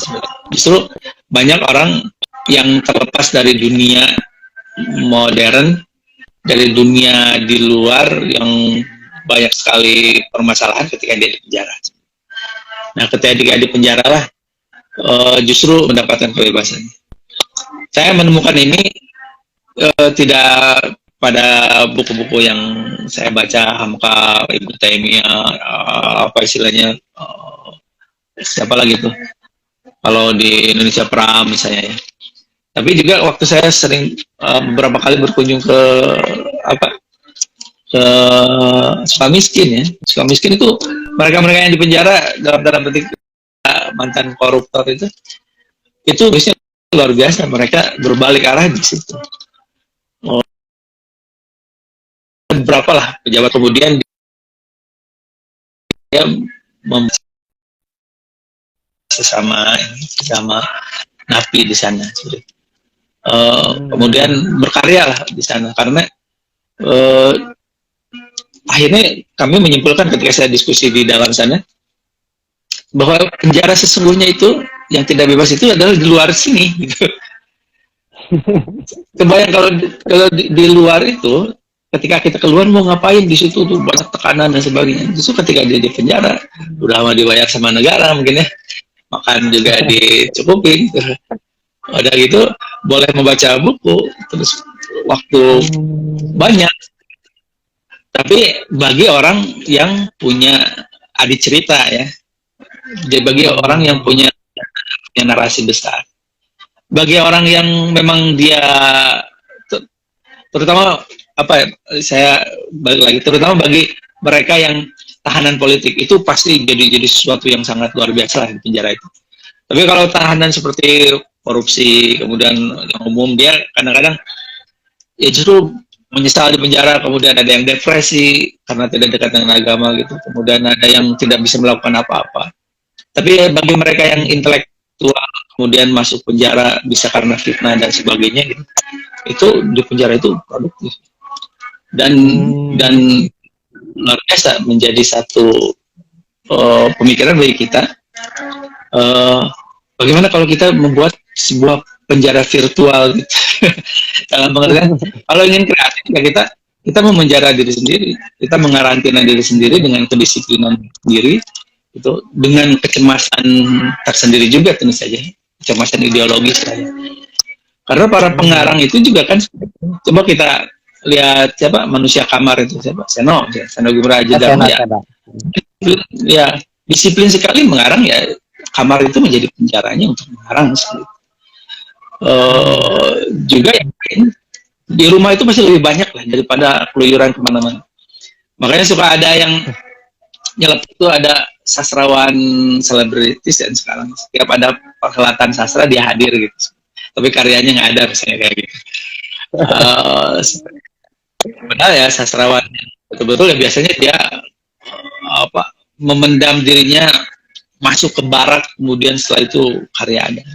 Justru banyak orang yang terlepas dari dunia modern, dari dunia di luar yang banyak sekali permasalahan ketika dia di penjara. Nah, ketika dia di penjara lah justru mendapatkan kebebasan. Saya menemukan ini tidak pada buku-buku yang saya baca, Hamka, Ibnu Taimiyah, apa istilahnya, siapa lagi tuh, kalau di Indonesia Pram misalnya ya. Tapi juga waktu saya sering beberapa kali berkunjung ke apa ke Sukamiskin ya. Sukamiskin itu mereka-mereka yang di penjara dalam tanda petik mantan koruptor itu biasanya luar biasa, mereka berbalik arah di situ. Oh, berapa lah pejabat kemudian dia sesama napi di sana. Kemudian berkarya lah di sana karena akhirnya kami menyimpulkan ketika saya diskusi di dalam sana bahwa penjara sesungguhnya itu yang tidak bebas itu adalah di luar sini gitu. Kebayang kalau di luar itu ketika kita keluar mau ngapain di situ tuh banyak tekanan dan sebagainya. Justru ketika dia di penjara udah lama dibayar sama negara mungkin ya, makan juga dicukupin gitu. Udah gitu boleh membaca buku terus waktu banyak. Tapi bagi orang yang punya adik cerita ya, jadi bagi orang yang punya narasi besar, bagi orang yang memang dia terutama apa ya, saya balik lagi terutama bagi mereka yang tahanan politik itu pasti jadi sesuatu yang sangat luar biasa lah di penjara itu. Tapi kalau tahanan seperti korupsi kemudian yang umum, dia kadang-kadang ya justru menyesal di penjara, kemudian ada yang depresi karena tidak dekat dengan agama gitu, kemudian ada yang tidak bisa melakukan apa-apa. Tapi bagi mereka yang intelektual kemudian masuk penjara bisa karena fitnah dan sebagainya gitu, itu di penjara itu produktif dan luar biasa menjadi satu pemikiran bagi kita. Bagaimana kalau kita membuat sebuah penjara virtual gitu. Dalam pengertian kalau ingin kreatif ya kita memenjara diri sendiri, kita mengarantina diri sendiri dengan kedisiplinan diri itu, dengan kecemasan tersendiri juga tentu saja, kecemasan ideologis lah ya. Karena para pengarang itu juga kan, coba kita lihat siapa manusia kamar itu, siapa Seno Gumraja ya, disiplin sekali mengarang ya, kamar itu menjadi penjaranya untuk mengarang sekali. Juga yang lain di rumah itu masih lebih banyak lah daripada keluyuran kemana-mana. Makanya suka ada yang nyelip itu, ada sastrawan selebritis dan sekarang setiap ada perhelatan sastra dia hadir gitu, tapi karyanya nggak ada misalnya kayak gitu. Padahal ya sastrawan betul-betul ya biasanya dia memendam dirinya masuk ke barak, kemudian setelah itu karya ada.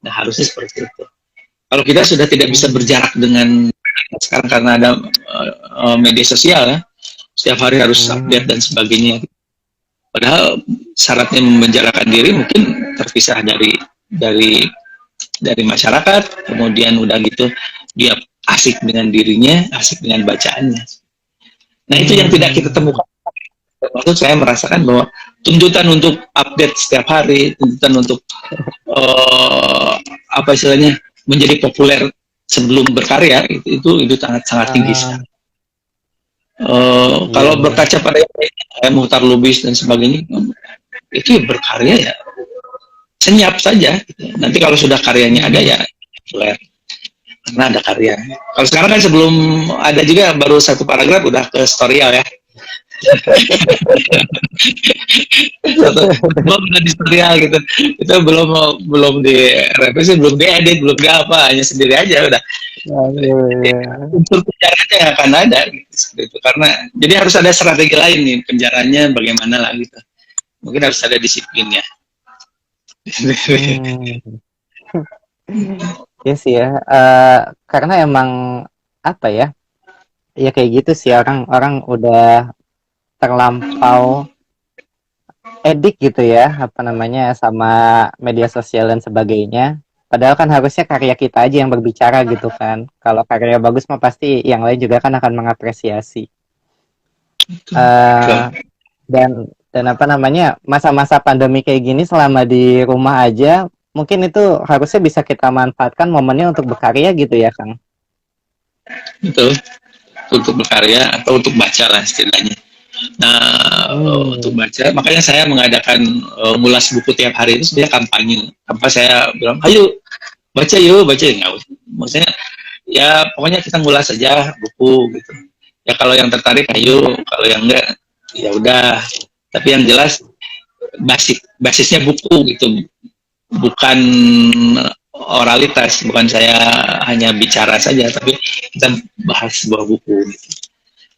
Nah harusnya seperti itu. Kalau kita sudah tidak bisa berjarak dengan sekarang karena ada media sosial ya, setiap hari harus update dan sebagainya. Padahal syaratnya memenjarakan diri mungkin terpisah dari masyarakat, kemudian udah gitu dia asik dengan dirinya, asik dengan bacaannya. Nah itu yang tidak kita temukan. Maksud saya merasakan bahwa tuntutan untuk update setiap hari, tuntutan untuk apa istilahnya menjadi populer sebelum berkarya itu sangat tinggi sekali. Iya, Kalau iya. berkaca pada kayak Muhtar Lubis dan sebagainya, itu ya berkarya ya senyap saja. Gitu. Nanti kalau sudah karyanya ada Hmm. ya populer karena ada karya. Kalau sekarang kan sebelum ada juga baru satu paragraf udah ke storyal ya. Satu bab udah di tutorial gitu, itu belum belum direvisi, belum diedit, belum di apa, hanya sendiri aja udah. Aduh, Jadi iya. unsur penjaranya yang akan ada gitu, seperti itu. Karena jadi harus ada strategi lain nih penjaranya bagaimana lah gitu, mungkin harus ada disiplinnya. Hmm. Ya sih ya, karena emang apa ya, ya kayak gitu sih orang-orang udah terlampau edik gitu ya, apa namanya, sama media sosial dan sebagainya. Padahal kan harusnya karya kita aja yang berbicara gitu kan. Kalau karya bagus mah pasti yang lain juga kan akan mengapresiasi. Eh dan apa namanya, masa-masa pandemi kayak gini selama di rumah aja, mungkin itu harusnya bisa kita manfaatkan momennya untuk berkarya gitu ya, Kang. Itu untuk berkarya atau untuk baca lah istilahnya. Nah, untuk Hmm. baca, makanya saya mengadakan ngulas buku tiap hari itu sebenarnya kampanye. Tanpa saya bilang, ayo baca yuk, baca nggak usah. Maksudnya ya pokoknya kita ngulas saja buku gitu. Ya kalau yang tertarik ayo, kalau yang enggak ya udah. Tapi yang jelas basisnya buku gitu, bukan oralitas, bukan saya hanya bicara saja, tapi kita bahas sebuah buku. Gitu.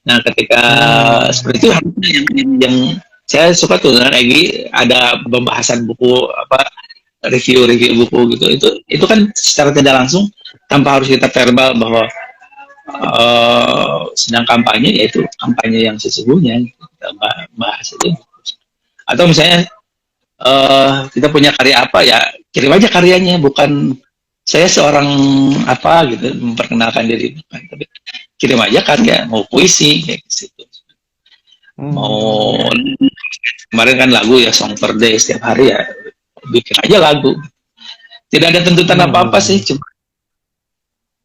Nah, ketika seperti Hmm. itu yang saya suka tuh dengan Egi ada pembahasan buku apa review buku gitu, itu kan secara tidak langsung tanpa harus kita verbal bahwa sedang kampanye, yaitu kampanye yang sesungguhnya kita bahas itu. Atau misalnya kita punya karya apa ya kirim aja karyanya, bukan saya seorang apa gitu memperkenalkan diri, bukan, tapi kirim aja karya, mau puisi kayak gitu, mau Hmm. kemarin kan lagu ya Song per Day, setiap hari ya bikin aja lagu, tidak ada tuntutan apa apa sih, Hmm. cuma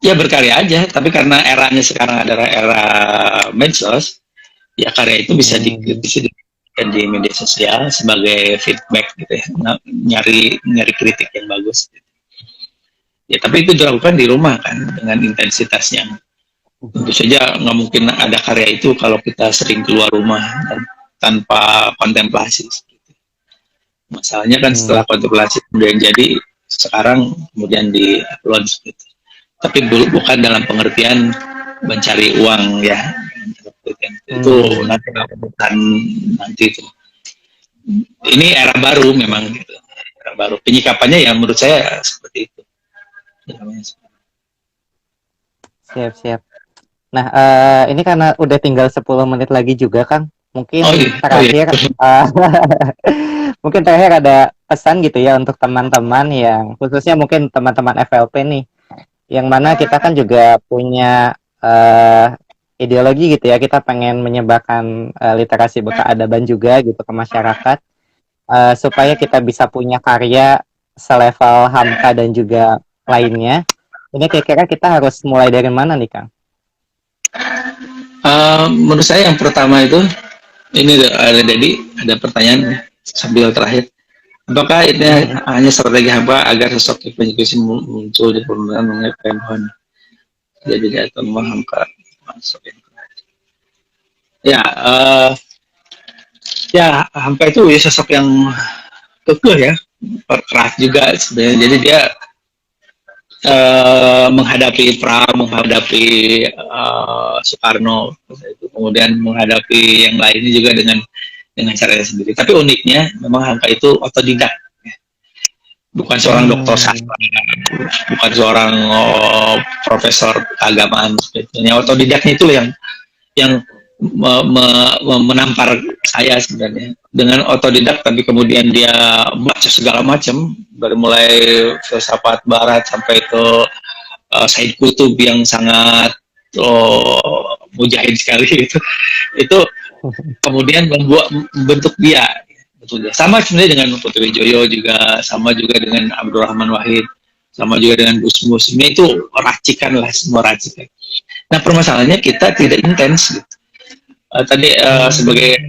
ya berkarya aja. Tapi karena eranya sekarang adalah era medsos, ya karya itu bisa Hmm. bisa di media sosial sebagai feedback gitu ya, nyari nyari kritik yang bagus. Ya tapi itu dilakukan di rumah kan dengan intensitasnya. Tentu saja nggak mungkin ada karya itu kalau kita sering keluar rumah dan tanpa kontemplasi. Masalahnya kan Hmm. setelah kontemplasi kemudian jadi sekarang kemudian di upload gitu. Tapi bukan dalam pengertian mencari uang ya. Itu Hmm. nanti bukan nanti itu. Ini era baru memang gitu. Era baru. Penyikapannya ya menurut saya seperti itu. Siap, siap. Nah, ini karena udah tinggal 10 menit lagi juga, Kang. Oh Mungkin iya, oh iya. terakhir, mungkin terakhir ada pesan gitu ya untuk teman-teman yang khususnya mungkin teman-teman FLP nih, yang mana kita kan juga punya ideologi gitu ya, kita pengen menyebarkan literasi berkeadaban juga gitu ke masyarakat, supaya kita bisa punya karya selevel Hamka dan juga lainnya. Ini kira-kira kita harus mulai dari mana nih, Kang? Menurut saya yang pertama itu ini ada jadi ada pertanyaan sambil terakhir. Apakah ini hanya strategi hamba agar sosok penyusup muncul di permukaan mengenai pohon? Jadi atau menghamka masuk ya. Ya Hamka itu ya sosok yang kekeh ya, keras juga sebenarnya. Jadi dia menghadapi perang, menghadapi Soekarno, kemudian menghadapi yang lainnya juga dengan caranya sendiri. Tapi uniknya memang Hamka itu otodidak, bukan seorang dokter Hmm. sastra, bukan seorang profesor keagamaan. Sebetulnya otodidaknya itu yang menampar saya sebenarnya, dengan otodidak tapi kemudian dia baca segala macam dari mulai filsafat barat sampai ke Said Kutub yang sangat mujahid sekali itu kemudian membentuk dia, betul dia. Sama sebenarnya dengan Putri Joyo juga, sama juga dengan Abdurrahman Wahid, sama juga dengan Gus Mus. Itu racikan lah, semua racikan. Nah permasalahannya kita tidak intens gitu. tadi sebagai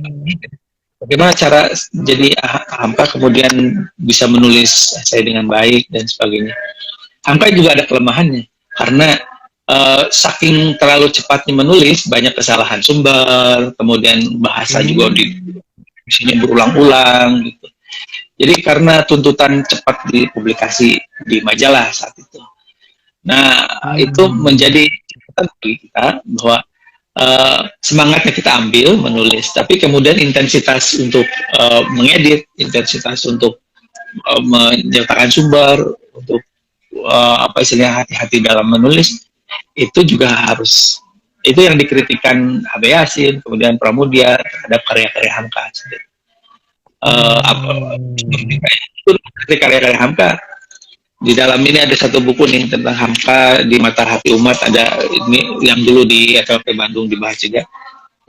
bagaimana cara jadi Hamka kemudian bisa menulis essay dengan baik dan sebagainya. Hamka juga ada kelemahannya karena saking terlalu cepatnya menulis, banyak kesalahan sumber, kemudian bahasa juga di sini berulang-ulang gitu. Jadi karena tuntutan cepat dipublikasi di majalah saat itu. Nah, itu menjadi catatan bagi kita bahwa semangatnya kita ambil menulis, tapi kemudian intensitas untuk mengedit, intensitas untuk menyertakan sumber, untuk apa istilahnya hati-hati dalam menulis, itu juga harus, itu yang dikritikan Abe Yasin, kemudian Pramudia terhadap karya-karya Hamka. Karya-karya Hamka di dalam ini ada satu buku nih tentang Hamka di mata hati umat, ada ini yang dulu di FLP Bandung dibahas juga.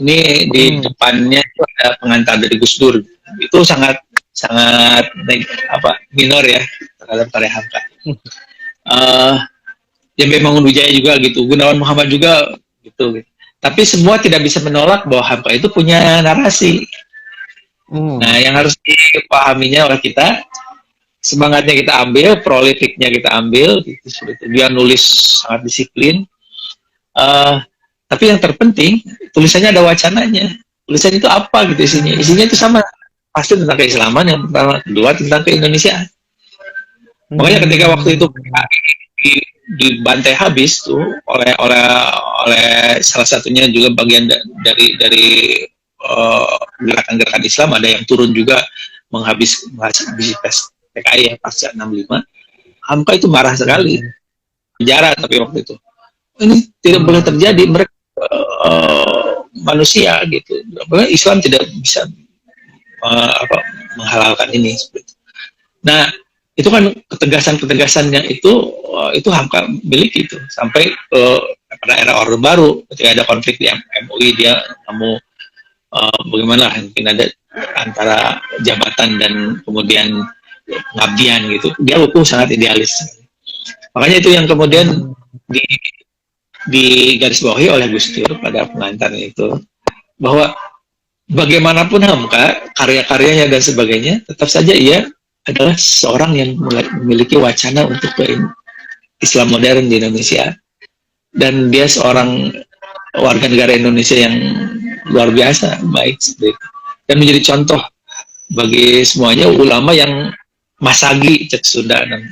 Ini di depannya itu ada pengantar dari Gus Dur. Itu sangat minor ya terhadap karya Hamka. Ya memang Wijaya juga gitu, Gunawan Muhammad juga gitu. Tapi semua tidak bisa menolak bahwa Hamka itu punya narasi. Nah, yang harus dipahaminya oleh kita, semangatnya kita ambil, prolifiknya kita ambil, gitu, dia nulis sangat disiplin. Tapi yang terpenting, tulisannya ada wacananya. Tulisan itu apa gitu isinya? Isinya itu sama, pasti tentang keislaman yang pertama, kedua tentang keindonesiaan. Makanya ketika waktu itu dibantai habis tuh oleh salah satunya juga bagian dari gerakan-gerakan Islam, ada yang turun juga menghabisi PKI ya pasca 65. Hamka itu marah sekali, penjara, tapi waktu itu ini tidak boleh terjadi, mereka manusia gitu, Islam tidak bisa menghalalkan ini. Nah, itu kan ketegasan-ketegasannya itu Hamka miliki itu sampai pada era Orde Baru, ketika ada konflik di MUI, dia mau bagaimana mungkin ada antara jabatan dan kemudian pengabdian gitu, dia sangat idealis. Makanya itu yang kemudian di garis bawahi oleh Gus Dur pada pengantarnya itu, bahwa bagaimanapun Hamka, karya-karyanya dan sebagainya, tetap saja ia adalah seorang yang memiliki wacana untuk Islam modern di Indonesia, dan dia seorang warga negara Indonesia yang luar biasa baik dan menjadi contoh bagi semuanya ulama yang masagi cek Sunda, dan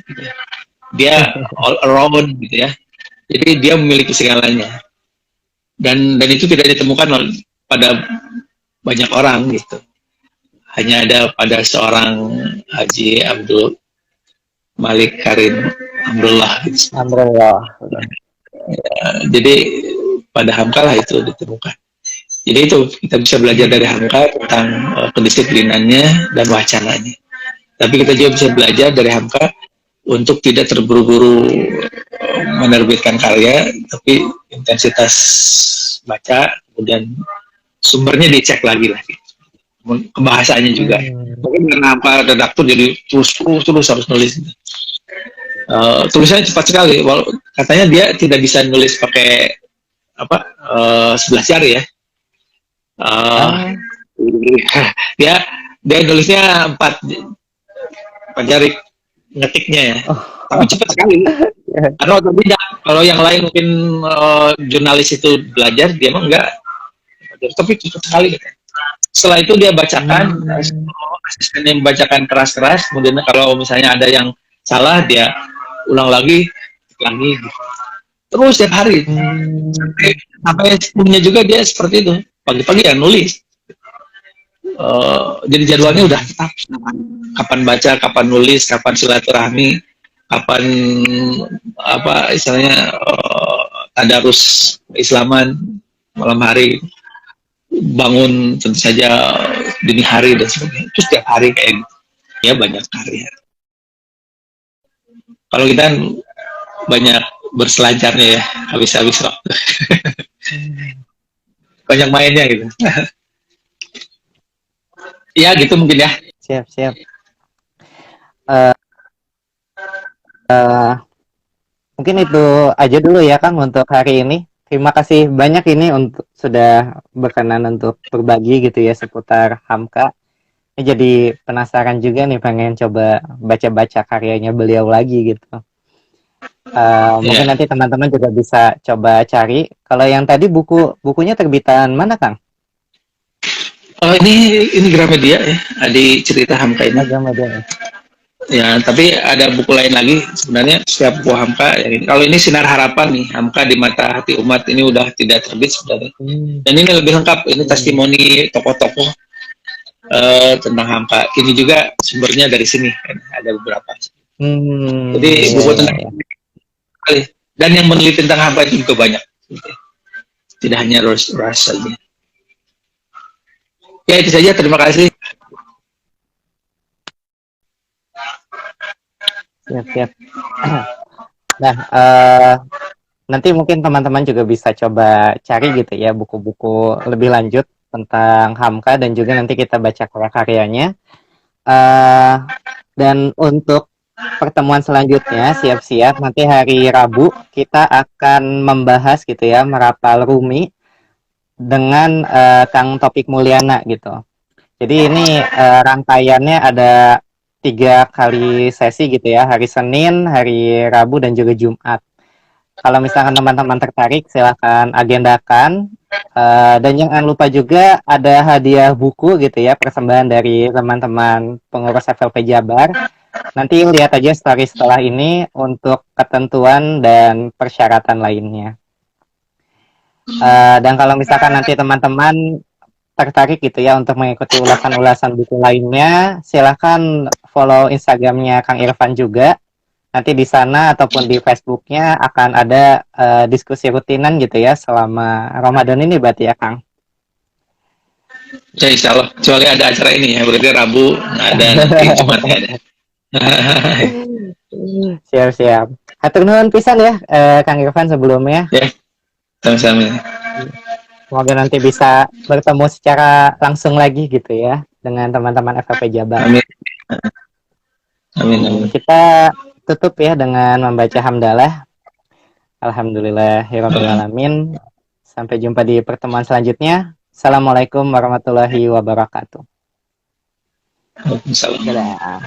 dia all around gitu ya. Jadi dia memiliki segalanya, dan itu tidak ditemukan pada banyak orang gitu. Hanya ada pada seorang Haji Abdul Malik Karim Amrullah. Gitu. Amrullah. Jadi pada Hamka lah itu ditemukan. Jadi itu kita bisa belajar dari Hamka tentang kedisiplinannya dan wacananya. Tapi kita juga bisa belajar dari Hamka untuk tidak terburu-buru menerbitkan karya, tapi intensitas baca, kemudian sumbernya dicek lagi lah. Gitu. Kebahasaannya juga. Mungkin karena apa redaktur jadi terus harus nulis. Tulisannya cepat sekali. Katanya dia tidak bisa nulis pakai 11 jari ya. Dia nulisnya 4 jari ngetiknya ya. Tapi cepat sekali. Karena tidak. Kalau yang lain mungkin jurnalis itu belajar, dia mah enggak. Tapi cepat sekali. Setelah itu dia bacakan, asistennya membacakan keras-keras, kemudian kalau misalnya ada yang salah, dia ulang lagi, terus setiap hari. Sampai sebelumnya juga dia seperti itu, pagi-pagi ya nulis. Jadi jadwalnya udah tetap, kapan baca, kapan nulis, kapan silaturahmi, kapan istilahnya tadarus Islaman malam hari, bangun tentu saja dini hari dan sebagainya. Itu setiap hari kayak gitu. Ya banyak karya. Kalau kita kan banyak berselancarnya ya, habis-habis waktu. Banyak mainnya gitu. Ya gitu mungkin ya. Siap. Mungkin itu aja dulu ya Kang untuk hari ini. terima kasih banyak ini untuk sudah berkenan untuk berbagi gitu ya seputar Hamka. Ini jadi penasaran juga nih, pengen coba baca-baca karyanya beliau lagi gitu. Mungkin Ya. nanti teman-teman juga bisa coba cari. Kalau yang tadi bukunya terbitan mana, Kang? Oh, ini Gramedia ya, Adi cerita Hamka ini. Agama dia. Ya, tapi ada buku lain lagi sebenarnya setiap buku Hamka. Ya, kalau ini Sinar Harapan nih, Hamka di Mata Hati Umat ini udah tidak terbit sebenarnya. Hmm. Dan ini lebih lengkap, ini testimoni tokoh-tokoh tentang Hamka. Ini juga sumbernya dari sini, kan? Ada beberapa. Jadi Iya, buku iya, tentang iya. dan yang meneliti tentang Hamka itu juga banyak. Tidak hanya Ras saja. Ya itu saja, terima kasih. Siap, siap. Nah, nanti mungkin teman-teman juga bisa coba cari gitu ya buku-buku lebih lanjut tentang Hamka, dan juga nanti kita baca karya-karyanya. Eh, dan untuk pertemuan selanjutnya, siap-siap nanti hari Rabu kita akan membahas gitu ya, merapal Rumi dengan Kang Topik Mulyana gitu. Jadi ini rangkaiannya ada 3 kali sesi gitu ya, hari Senin, hari Rabu, dan juga Jumat. Kalau misalkan teman-teman tertarik, silahkan agendakan. Dan jangan lupa juga ada hadiah buku gitu ya, persembahan dari teman-teman pengurus FLP Jabar. Nanti lihat aja story setelah ini untuk ketentuan dan persyaratan lainnya. Dan kalau misalkan nanti teman-teman tertarik gitu ya untuk mengikuti ulasan-ulasan buku lainnya, silahkan follow Instagramnya Kang Irfan juga. Nanti di sana ataupun di Facebooknya akan ada diskusi rutinan gitu ya selama Ramadan ini berarti ya, Kang. Ya insya Allah, kecuali ada acara ini ya, berarti Rabu nggak ada, nanti Jumat nggak ada. Siap-siap. Hatur nuhun pisan ya, Kang Irfan sebelumnya. Ya, sama-sama. Semoga nanti bisa bertemu secara langsung lagi gitu ya dengan teman-teman FKP Jabar. Amin. Amin, amin. Kita tutup ya dengan membaca hamdalah. Alhamdulillahirrahmanirrahim. Sampai jumpa di pertemuan selanjutnya. Assalamualaikum warahmatullahi wabarakatuh. Waalaikumsalam. Dadah.